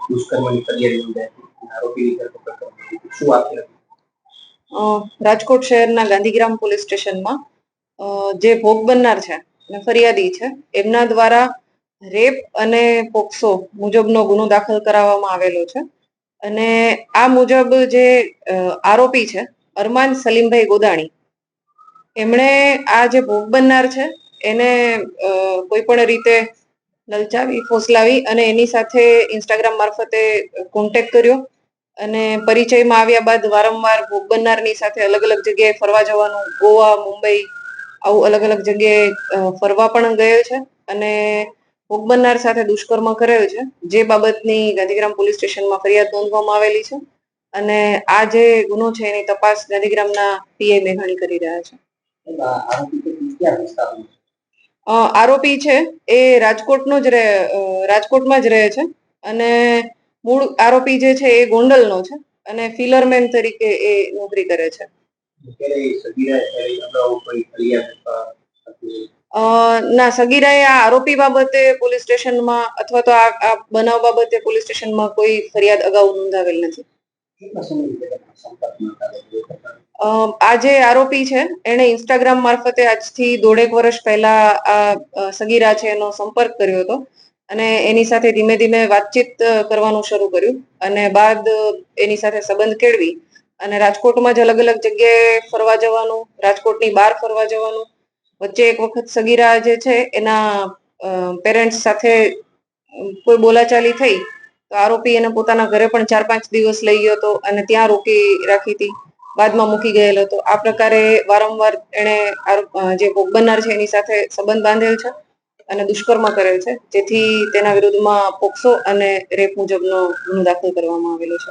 દુષ્કર્મની ફરિયાદ નોંધાઈ આરોપીની ધરપકડ કરવામાં આવી. શું આખી રાજકોટ શહેરના ગાંધીગ્રામ પોલીસ સ્ટેશનમાં જે ભોગ બનનાર છે અને ફરિયાદી છે એમના દ્વારા રેપ અને પોક્સો મુજબનો ગુનો દાખલ કરાવવામાં આવેલો છે. અને આ મુજબ જે આરોપી છે અરમાન સલીમભાઈ ગોદાણી, એમણે આ જે ભોગ બનનાર છે એને કોઈ પણ રીતે લલચાવી ફોસલાવી અને એની સાથે ઇન્સ્ટાગ્રામ મારફતે કોન્ટેક્ટ કર્યો અને પરિચયમાં આવ્યા બાદ વારંવાર ભોગ બનનારની સાથે અલગ અલગ જગ્યાએ ફરવા જવાનું, ગોવા, મુંબઈ આવું અલગ અલગ જગ્યાએ ફરવા પણ ગયેલ છે અને ભોગ બનનાર સાથે દુષ્કર્મ કરેલ છે, જે બાબતની ગાંધીગ્રામ પોલીસ સ્ટેશનમાં ફરિયાદ નોંધવામાં આવેલી છે. અને આ જે ગુનો છે એની તપાસ ગાંધીગ્રામના પીઆઈ મેઘાણી કરી રહ્યા છે. આરોપી છે એ રાજકોટમાં જ રહે છે અને મૂળ આરોપી જે છે એ ગોંડલનો છે અને ફિલરમેન તરીકે એ નોકરી કરે છે. ના, સગીરાએ આ આરોપી બાબતે પોલીસ સ્ટેશનમાં અથવા તો આ બનાવ બાબતે પોલીસ સ્ટેશનમાં કોઈ ફરિયાદ અગાઉ નોંધાવેલ નથી. આ જે આરોપી છે એને ઇન્સ્ટાગ્રામ મારફતે આજથી 1.5 વર્ષ પહેલા આ સગીરા છે એનો સંપર્ક કર્યો હતો અને એની સાથે ધીમે ધીમે વાતચીત કરવાનું શરૂ કર્યું અને બાદ એની સાથે સંબંધ કેળવી અને રાજકોટમાં જ અલગ અલગ જગ્યાએ ફરવા જવાનું, રાજકોટની બહાર ફરવા જવાનું. વચ્ચે એક વખત સગીરા જે છે એના પેરેન્ટ્સ સાથે કોઈ બોલાચાલી થઈ તો આરોપી એને પોતાના ઘરે પણ 4-5 દિવસ લઈ ગયો હતો અને ત્યાં રોકી રાખી હતી, બાદમાં મૂકી ગયેલો હતો. આ પ્રકારે વારંવાર એને જે ભોગ બનનાર છે એની સાથે સંબંધ બાંધેલ છે અને દુષ્કર્મ કરેલ છે, જેથી તેના વિરુદ્ધમાં પોક્સો અને રેપ મુજબનો ગુનો દાખલ કરવામાં આવેલો છે.